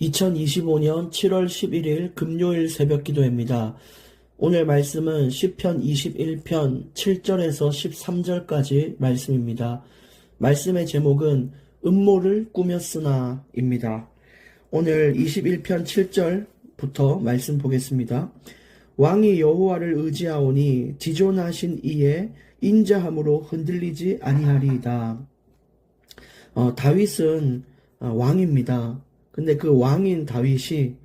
2025년 7월 11일 금요일 새벽 기도입니다. 오늘 말씀은 시편 21편 7절에서 13절까지 말씀입니다. 말씀의 제목은 음모를 꾸몄으나 입니다. 오늘 21편 7절부터 말씀 보겠습니다. 왕이 여호와를 의지하오니 지존하신 이의 인자함으로 흔들리지 아니하리이다. 다윗은 왕입니다. 근데 그 왕인 다윗이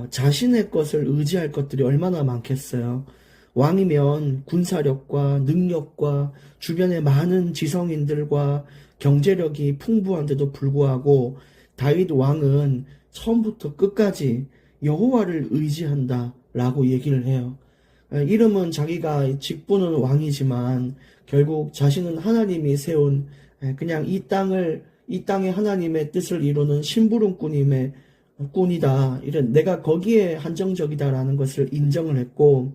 자신의 것을 의지할 것들이 얼마나 많겠어요. 왕이면 군사력과 능력과 주변의 많은 지성인들과 경제력이 풍부한데도 불구하고 다윗 왕은 처음부터 끝까지 여호와를 의지한다 라고 얘기를 해요. 이름은 자기가 직분은 왕이지만 결국 자신은 하나님이 세운 그냥 이 땅에 하나님의 뜻을 이루는 심부름꾼임의 꾼이다. 이런 내가 거기에 한정적이다라는 것을 인정을 했고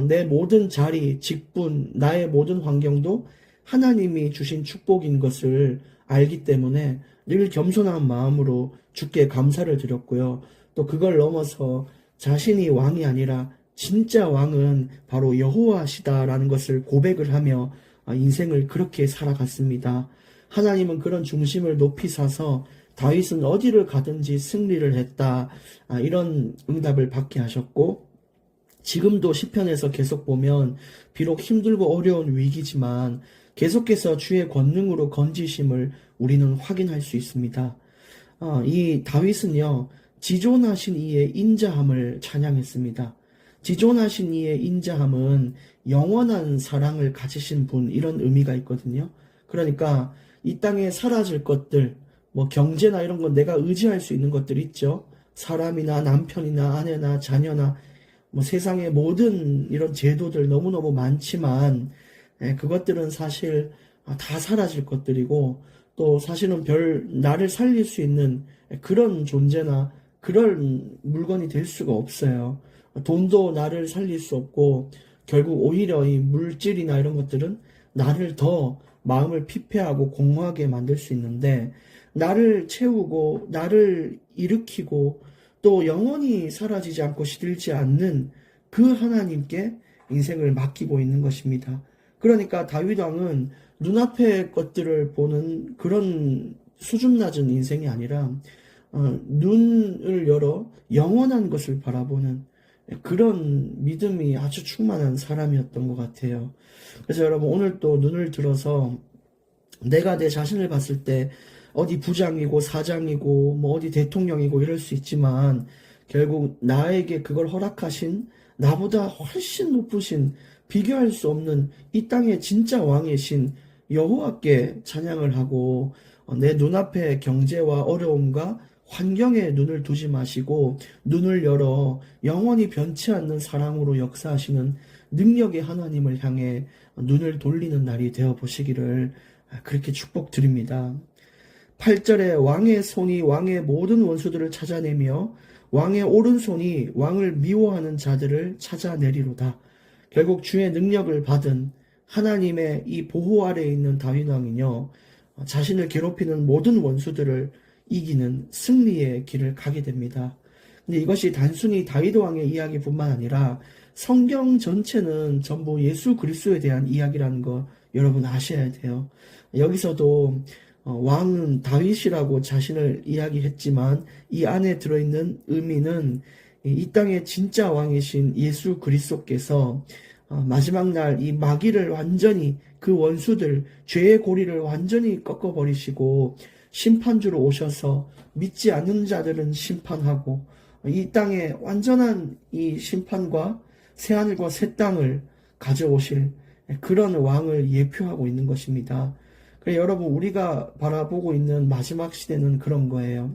내 모든 자리, 직분, 나의 모든 환경도 하나님이 주신 축복인 것을 알기 때문에 늘 겸손한 마음으로 주께 감사를 드렸고요. 또 그걸 넘어서 자신이 왕이 아니라 진짜 왕은 바로 여호와시다라는 것을 고백을 하며 인생을 그렇게 살아갔습니다. 하나님은 그런 중심을 높이 사서 다윗은 어디를 가든지 승리를 했다. 이런 응답을 받게 하셨고 지금도 시편에서 계속 보면 비록 힘들고 어려운 위기지만 계속해서 주의 권능으로 건지심을 우리는 확인할 수 있습니다. 이 다윗은요. 지존하신 이의 인자함을 찬양했습니다. 지존하신 이의 인자함은 영원한 사랑을 가지신 분 이런 의미가 있거든요. 그러니까 이 땅에 사라질 것들, 뭐 경제나 이런 건 내가 의지할 수 있는 것들 있죠. 사람이나 남편이나 아내나 자녀나 뭐 세상의 모든 이런 제도들 너무너무 많지만 그것들은 사실 다 사라질 것들이고 또 사실은 나를 살릴 수 있는 그런 존재나 그런 물건이 될 수가 없어요. 돈도 나를 살릴 수 없고 결국 오히려 이 물질이나 이런 것들은 나를 더 마음을 피폐하고 공허하게 만들 수 있는데 나를 채우고 나를 일으키고 또 영원히 사라지지 않고 시들지 않는 그 하나님께 인생을 맡기고 있는 것입니다. 그러니까 다윗 왕은 눈앞의 것들을 보는 그런 수준 낮은 인생이 아니라 눈을 열어 영원한 것을 바라보는 그런 믿음이 아주 충만한 사람이었던 것 같아요. 그래서 여러분 오늘 또 눈을 들어서 내가 내 자신을 봤을 때 어디 부장이고 사장이고 뭐 어디 대통령이고 이럴 수 있지만 결국 나에게 그걸 허락하신 나보다 훨씬 높으신 비교할 수 없는 이 땅의 진짜 왕이신 여호와께 찬양을 하고 내 눈앞의 경제와 어려움과 환경에 눈을 두지 마시고 눈을 열어 영원히 변치 않는 사랑으로 역사하시는 능력의 하나님을 향해 눈을 돌리는 날이 되어 보시기를 그렇게 축복드립니다. 8절에 왕의 손이 왕의 모든 원수들을 찾아내며 왕의 오른손이 왕을 미워하는 자들을 찾아내리로다. 결국 주의 능력을 받은 하나님의 이 보호 아래에 있는 다윗 왕은요. 자신을 괴롭히는 모든 원수들을 이기는 승리의 길을 가게 됩니다. 근데 이것이 단순히 다윗 왕의 이야기뿐만 아니라 성경 전체는 전부 예수 그리스도에 대한 이야기라는 거 여러분 아셔야 돼요. 여기서도 왕은 다윗이라고 자신을 이야기했지만 이 안에 들어있는 의미는 이 땅의 진짜 왕이신 예수 그리스도께서 마지막 날 이 마귀를 완전히 그 원수들 죄의 고리를 완전히 꺾어버리시고 심판주로 오셔서 믿지 않는 자들은 심판하고 이 땅에 완전한 이 심판과 새하늘과 새 땅을 가져오실 그런 왕을 예표하고 있는 것입니다. 그래서 여러분 우리가 바라보고 있는 마지막 시대는 그런 거예요.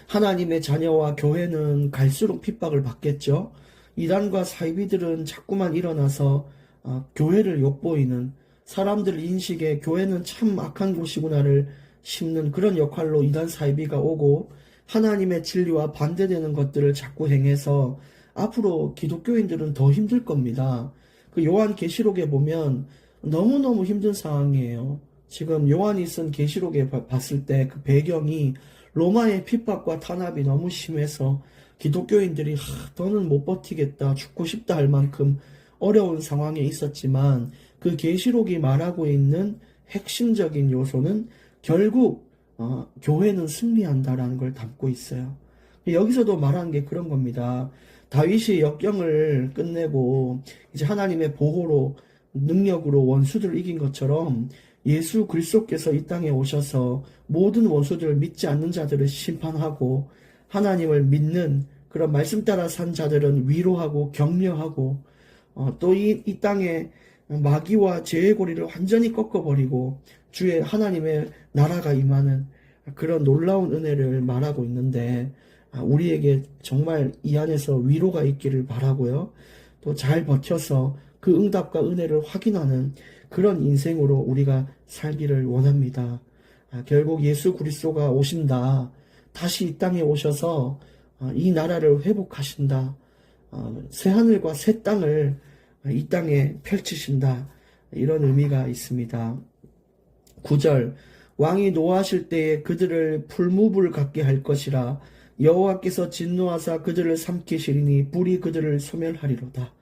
하나님의 자녀와 교회는 갈수록 핍박을 받겠죠. 이단과 사이비들은 자꾸만 일어나서 교회를 욕보이는 사람들 인식에 교회는 참 악한 곳이구나를 심는 그런 역할로 이단 사이비가 오고 하나님의 진리와 반대되는 것들을 자꾸 행해서 앞으로 기독교인들은 더 힘들 겁니다. 그 요한 계시록에 보면 너무너무 힘든 상황이에요. 지금 요한이 쓴 계시록에 봤을 때 그 배경이 로마의 핍박과 탄압이 너무 심해서 기독교인들이 더는 못 버티겠다, 죽고 싶다 할 만큼 어려운 상황에 있었지만 그 계시록이 말하고 있는 핵심적인 요소는 결국 교회는 승리한다라는 걸 담고 있어요. 여기서도 말하는 게 그런 겁니다. 다윗이 역경을 끝내고 이제 하나님의 보호로 능력으로 원수들을 이긴 것처럼 예수 그리스도께서 이 땅에 오셔서 모든 원수들을 믿지 않는 자들을 심판하고 하나님을 믿는 그런 말씀 따라 산 자들은 위로하고 격려하고 또 이 땅에 마귀와 죄의 고리를 완전히 꺾어버리고 주의 하나님의 나라가 임하는 그런 놀라운 은혜를 말하고 있는데 우리에게 정말 이 안에서 위로가 있기를 바라고요. 또 잘 버텨서 그 응답과 은혜를 확인하는 그런 인생으로 우리가 살기를 원합니다. 결국 예수 그리스도가 오신다. 다시 이 땅에 오셔서 이 나라를 회복하신다. 새 하늘과 새 땅을 이 땅에 펼치신다. 이런 의미가 있습니다. 9절 왕이 노하실 때에 그들을 풀무불 같게 할 것이라 여호와께서 진노하사 그들을 삼키시리니 불이 그들을 소멸하리로다.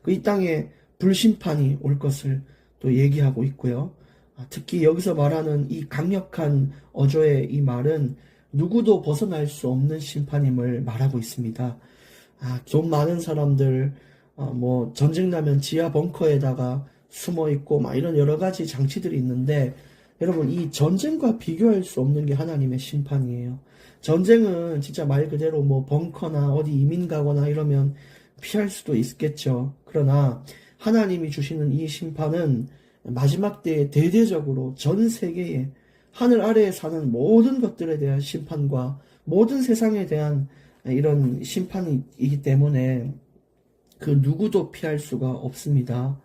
이 땅에 불심판이 올 것을 또 얘기하고 있고요. 특히 여기서 말하는 이 강력한 어조의 이 말은 누구도 벗어날 수 없는 심판임을 말하고 있습니다. 돈 많은 사람들 뭐 전쟁 나면 지하 벙커에다가 숨어 있고 막 이런 여러 가지 장치들이 있는데 여러분 이 전쟁과 비교할 수 없는 게 하나님의 심판이에요. 전쟁은 진짜 말 그대로 뭐 벙커나 어디 이민 가거나 이러면 피할 수도 있겠죠. 그러나 하나님이 주시는 이 심판은 마지막 때에 대대적으로 전 세계에 하늘 아래에 사는 모든 것들에 대한 심판과 모든 세상에 대한 이런 심판이기 때문에 그 누구도 피할 수가 없습니다.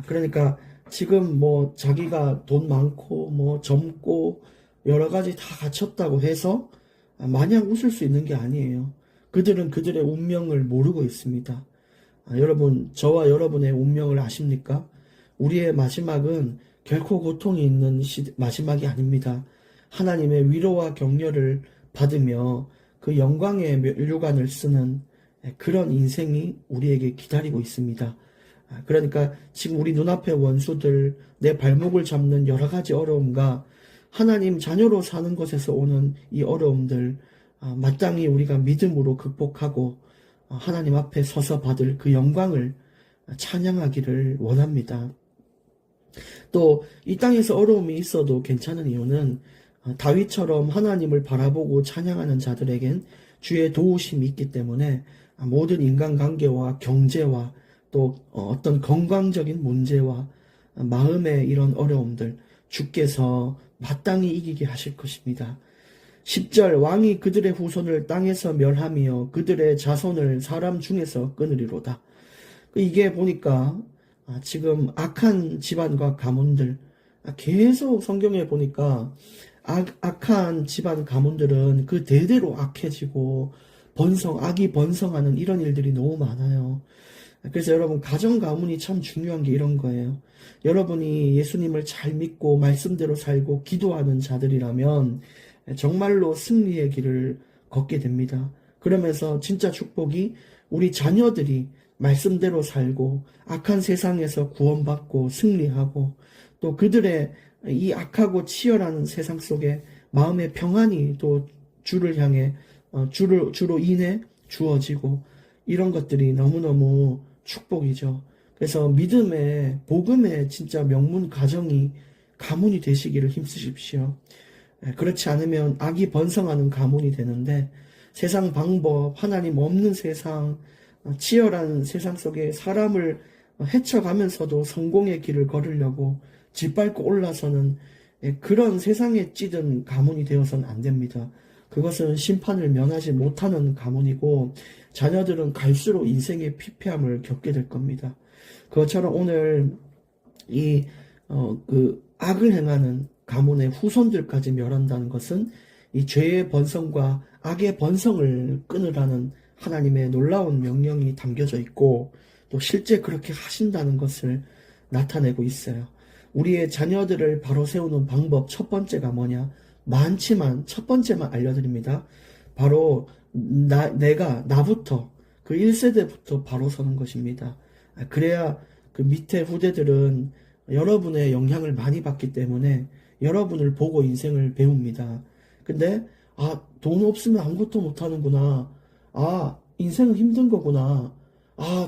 그러니까 지금 뭐 자기가 돈 많고 뭐 젊고 여러 가지 다 갖췄다고 해서 마냥 웃을 수 있는 게 아니에요. 그들은 그들의 운명을 모르고 있습니다. 여러분, 저와 여러분의 운명을 아십니까? 우리의 마지막은 결코 고통이 있는 마지막이 아닙니다. 하나님의 위로와 격려를 받으며 그 영광의 면류관을 쓰는 그런 인생이 우리에게 기다리고 있습니다. 그러니까 지금 우리 눈앞의 원수들, 내 발목을 잡는 여러 가지 어려움과 하나님 자녀로 사는 것에서 오는 이 어려움들, 마땅히 우리가 믿음으로 극복하고 하나님 앞에 서서 받을 그 영광을 찬양하기를 원합니다. 또 이 땅에서 어려움이 있어도 괜찮은 이유는 다윗처럼 하나님을 바라보고 찬양하는 자들에겐 주의 도우심이 있기 때문에 모든 인간관계와 경제와 또 어떤 건강적인 문제와 마음의 이런 어려움들 주께서 마땅히 이기게 하실 것입니다. 10절 왕이 그들의 후손을 땅에서 멸하며 그들의 자손을 사람 중에서 끊으리로다. 이게 보니까 지금 악한 집안과 가문들 계속 성경에 보니까 악한 집안 가문들은 그 대대로 악해지고 악이 번성하는 이런 일들이 너무 많아요. 그래서 여러분 가정 가문이 참 중요한 게 이런 거예요. 여러분이 예수님을 잘 믿고 말씀대로 살고 기도하는 자들이라면 정말로 승리의 길을 걷게 됩니다. 그러면서 진짜 축복이 우리 자녀들이 말씀대로 살고 악한 세상에서 구원받고 승리하고 또 그들의 이 악하고 치열한 세상 속에 마음의 평안이 또 주를 향해 주로 인해 주어지고 이런 것들이 너무너무 축복이죠. 그래서 믿음의 복음의 진짜 명문 가정이 가문이 되시기를 힘쓰십시오. 그렇지 않으면 악이 번성하는 가문이 되는데 세상 방법, 하나님 없는 세상, 치열한 세상 속에 사람을 헤쳐가면서도 성공의 길을 걸으려고 짓밟고 올라서는 그런 세상에 찌든 가문이 되어서는 안 됩니다. 그것은 심판을 면하지 못하는 가문이고 자녀들은 갈수록 인생의 피폐함을 겪게 될 겁니다. 그것처럼 오늘 그 악을 행하는 가문의 후손들까지 멸한다는 것은 이 죄의 번성과 악의 번성을 끊으라는 하나님의 놀라운 명령이 담겨져 있고 또 실제 그렇게 하신다는 것을 나타내고 있어요. 우리의 자녀들을 바로 세우는 방법 첫 번째가 뭐냐? 많지만 첫 번째만 알려드립니다. 바로 나부터 그 1세대부터 바로 서는 것입니다. 그래야 그 밑에 후대들은 여러분의 영향을 많이 받기 때문에 여러분을 보고 인생을 배웁니다. 근데 돈 없으면 아무것도 못하는구나. 인생은 힘든 거구나.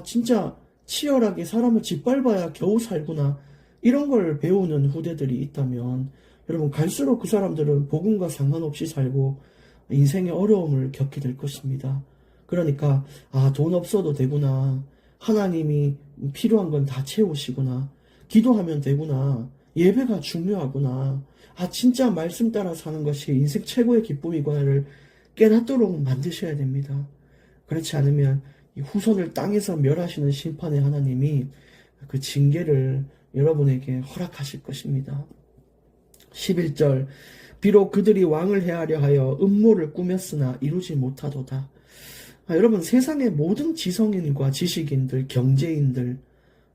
진짜 치열하게 사람을 짓밟아야 겨우 살구나. 이런 걸 배우는 후대들이 있다면 여러분 갈수록 그 사람들은 복음과 상관없이 살고 인생의 어려움을 겪게 될 것입니다. 그러니까 돈 없어도 되구나. 하나님이 필요한 건 다 채우시구나. 기도하면 되구나. 예배가 중요하구나. 진짜 말씀 따라 사는 것이 인생 최고의 기쁨이구나를 깨닫도록 만드셔야 됩니다. 그렇지 않으면 이 후손을 땅에서 멸하시는 심판의 하나님이 그 징계를 여러분에게 허락하실 것입니다. 11절 비록 그들이 왕을 해하려 하여 음모를 꾸몄으나 이루지 못하도다. 여러분 세상의 모든 지성인과 지식인들, 경제인들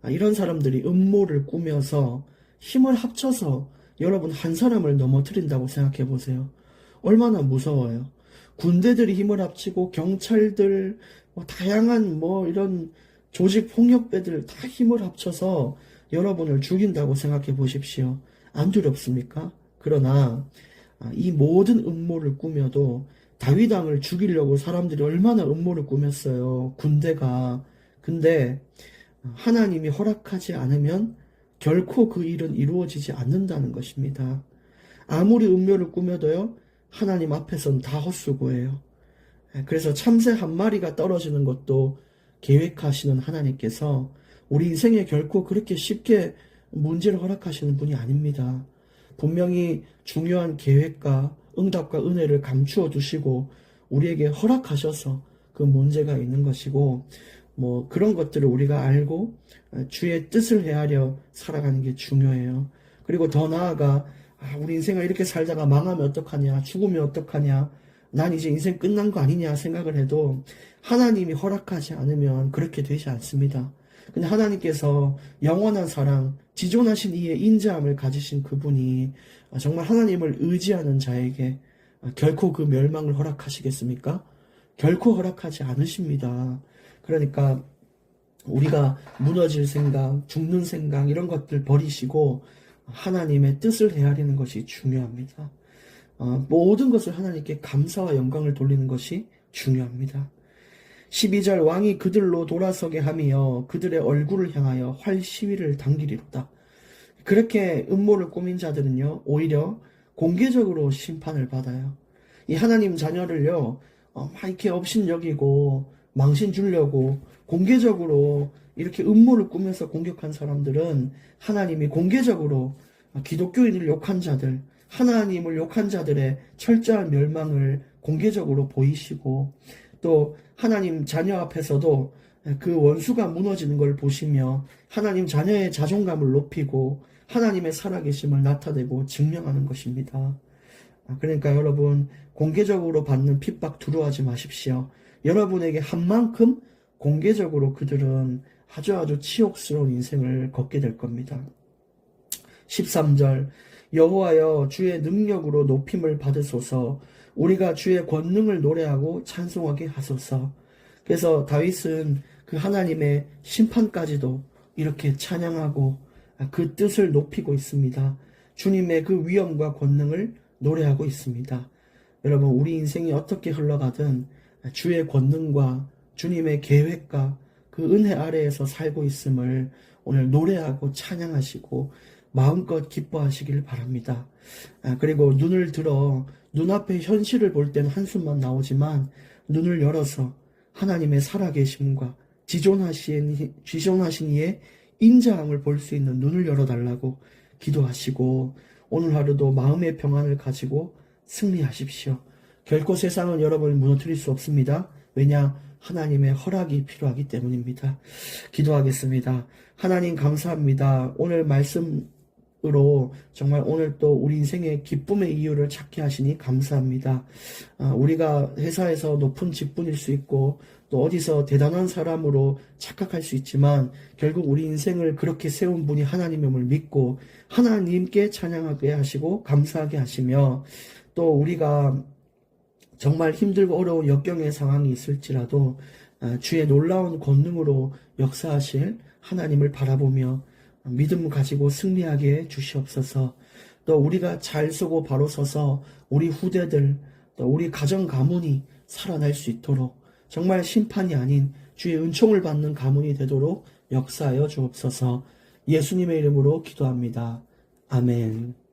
이런 사람들이 음모를 꾸며서 힘을 합쳐서 여러분 한 사람을 넘어뜨린다고 생각해 보세요. 얼마나 무서워요. 군대들이 힘을 합치고 경찰들 다양한 이런 조직 폭력배들 다 힘을 합쳐서 여러분을 죽인다고 생각해 보십시오. 안 두렵습니까? 그러나 이 모든 음모를 꾸며도 다윗 왕을 죽이려고 사람들이 얼마나 음모를 꾸몄어요. 군대가. 근데 하나님이 허락하지 않으면 결코 그 일은 이루어지지 않는다는 것입니다. 아무리 음모를 꾸며도요. 하나님 앞에서는 다 헛수고예요. 그래서 참새 한 마리가 떨어지는 것도 계획하시는 하나님께서 우리 인생에 결코 그렇게 쉽게 문제를 허락하시는 분이 아닙니다. 분명히 중요한 계획과 응답과 은혜를 감추어 두시고 우리에게 허락하셔서 그 문제가 있는 것이고 그런 것들을 우리가 알고 주의 뜻을 헤아려 살아가는 게 중요해요. 그리고 더 나아가 우리 인생을 이렇게 살다가 망하면 어떡하냐, 죽으면 어떡하냐, 난 이제 인생 끝난 거 아니냐 생각을 해도 하나님이 허락하지 않으면 그렇게 되지 않습니다. 근데 하나님께서 영원한 사랑, 지존하신 이의 인자함을 가지신 그분이 정말 하나님을 의지하는 자에게 결코 그 멸망을 허락하시겠습니까? 결코 허락하지 않으십니다. 그러니까 우리가 무너질 생각, 죽는 생각 이런 것들 버리시고 하나님의 뜻을 헤아리는 것이 중요합니다. 모든 것을 하나님께 감사와 영광을 돌리는 것이 중요합니다. 12절 왕이 그들로 돌아서게 하며 그들의 얼굴을 향하여 활 시위를 당기리로다. 그렇게 음모를 꾸민 자들은요 오히려 공개적으로 심판을 받아요. 이 하나님 자녀를요 막 이렇게 업신여기고 망신 주려고 공개적으로 이렇게 음모를 꾸며서 공격한 사람들은 하나님이 공개적으로 기독교인을 욕한 자들, 하나님을 욕한 자들의 철저한 멸망을 공개적으로 보이시고 또 하나님 자녀 앞에서도 그 원수가 무너지는 걸 보시며 하나님 자녀의 자존감을 높이고 하나님의 살아계심을 나타내고 증명하는 것입니다. 그러니까 여러분 공개적으로 받는 핍박 두려워하지 마십시오. 여러분에게 한 만큼 공개적으로 그들은 아주 치욕스러운 인생을 걷게 될 겁니다. 13절 여호와여 주의 능력으로 높임을 받으소서 우리가 주의 권능을 노래하고 찬송하게 하소서. 그래서 다윗은 그 하나님의 심판까지도 이렇게 찬양하고 그 뜻을 높이고 있습니다. 주님의 그 위엄과 권능을 노래하고 있습니다. 여러분 우리 인생이 어떻게 흘러가든 주의 권능과 주님의 계획과 그 은혜 아래에서 살고 있음을 오늘 노래하고 찬양하시고 마음껏 기뻐하시길 바랍니다. 그리고 눈을 들어 눈앞의 현실을 볼 때는 한숨만 나오지만 눈을 열어서 하나님의 살아계심과 지존하신 이의 인자함을 볼 수 있는 눈을 열어달라고 기도하시고 오늘 하루도 마음의 평안을 가지고 승리하십시오. 결코 세상은 여러분을 무너뜨릴 수 없습니다. 왜냐? 하나님의 허락이 필요하기 때문입니다. 기도하겠습니다. 하나님 감사합니다. 오늘 말씀으로 정말 오늘 또 우리 인생의 기쁨의 이유를 찾게 하시니 감사합니다. 우리가 회사에서 높은 직분일 수 있고 또 어디서 대단한 사람으로 착각할 수 있지만 결국 우리 인생을 그렇게 세운 분이 하나님임을 믿고 하나님께 찬양하게 하시고 감사하게 하시며 또 우리가 정말 힘들고 어려운 역경의 상황이 있을지라도 주의 놀라운 권능으로 역사하실 하나님을 바라보며 믿음 가지고 승리하게 주시옵소서. 또 우리가 잘 서고 바로 서서 우리 후대들 또 우리 가정 가문이 살아날 수 있도록 정말 심판이 아닌 주의 은총을 받는 가문이 되도록 역사하여 주옵소서. 예수님의 이름으로 기도합니다. 아멘.